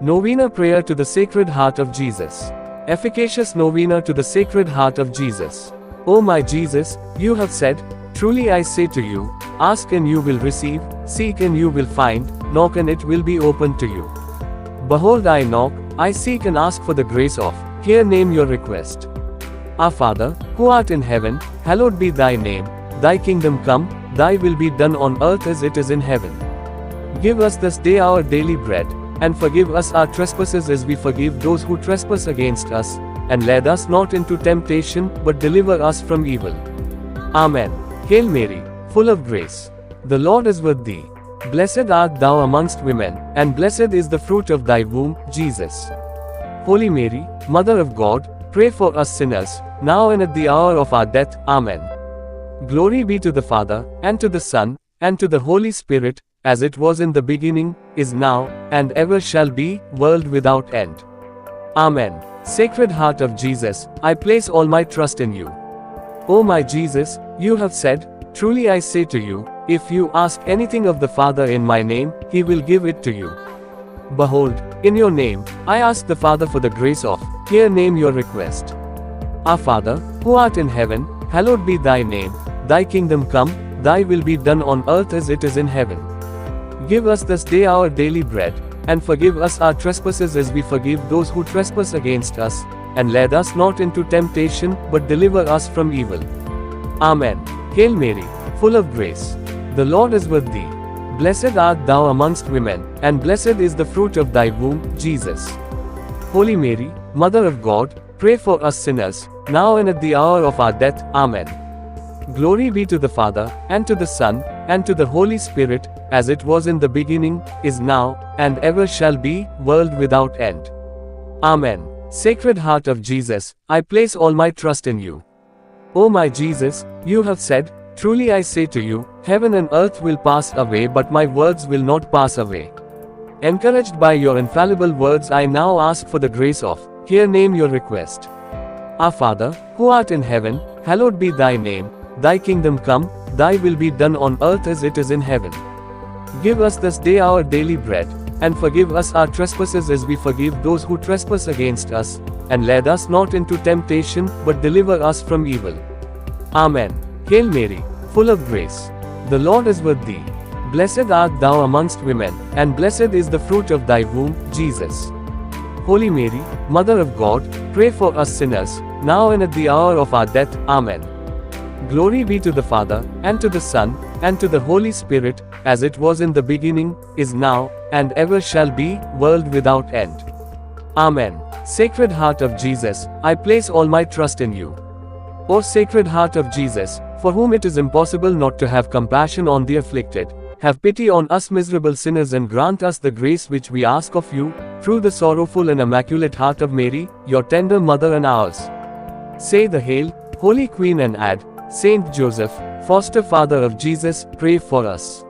Novena Prayer to the Sacred Heart of Jesus. Efficacious Novena to the Sacred Heart of Jesus. O my Jesus, you have said, truly I say to you, ask and you will receive, seek and you will find, knock and it will be opened to you. Behold, I knock, I seek and ask for the grace of, here name your request. Our Father, who art in heaven, hallowed be thy name, thy kingdom come, thy will be done on earth as it is in heaven. Give us this day our daily bread, and forgive us our trespasses as we forgive those who trespass against us, and lead us not into temptation, but deliver us from evil. Amen. Hail Mary, full of grace. The Lord is with thee. Blessed art thou amongst women, and blessed is the fruit of thy womb, Jesus. Holy Mary, Mother of God, pray for us sinners, now and at the hour of our death. Amen. Glory be to the Father, and to the Son, and to the Holy Spirit, as it was in the beginning, is now, and ever shall be, world without end. Amen. Sacred Heart of Jesus, I place all my trust in you. O my Jesus, you have said, truly I say to you, if you ask anything of the Father in my name, he will give it to you. Behold, in your name, I ask the Father for the grace of, here name your request. Our Father, who art in heaven, hallowed be thy name, thy kingdom come, thy will be done on earth as it is in heaven. Give us this day our daily bread, and forgive us our trespasses as we forgive those who trespass against us, and lead us not into temptation, but deliver us from evil. Amen. Hail Mary, full of grace. The Lord is with thee. Blessed art thou amongst women, and blessed is the fruit of thy womb, Jesus. Holy Mary, Mother of God, pray for us sinners, now and at the hour of our death. Amen. Glory be to the Father, and to the Son, and to the Holy Spirit, as it was in the beginning, is now, and ever shall be, world without end. Amen. Sacred Heart of Jesus, I place all my trust in you. O my Jesus, you have said, truly I say to you, heaven and earth will pass away but my words will not pass away. Encouraged by your infallible words, I now ask for the grace of, here name your request. Our Father, who art in heaven, hallowed be thy name, thy kingdom come, thy will be done on earth as it is in heaven. Give us this day our daily bread, and forgive us our trespasses as we forgive those who trespass against us, and lead us not into temptation, but deliver us from evil. Amen. Hail Mary, full of grace. The Lord is with thee. Blessed art thou amongst women, and blessed is the fruit of thy womb, Jesus. Holy Mary, Mother of God, pray for us sinners, now and at the hour of our death. Amen. Glory be to the Father, and to the Son, and to the Holy Spirit, as it was in the beginning, is now, and ever shall be, world without end. Amen. Sacred Heart of Jesus, I place all my trust in you. O Sacred Heart of Jesus, for whom it is impossible not to have compassion on the afflicted, have pity on us miserable sinners and grant us the grace which we ask of you, through the sorrowful and immaculate heart of Mary, your tender mother and ours. Say the Hail, Holy Queen, and add, Saint Joseph, foster father of Jesus, pray for us.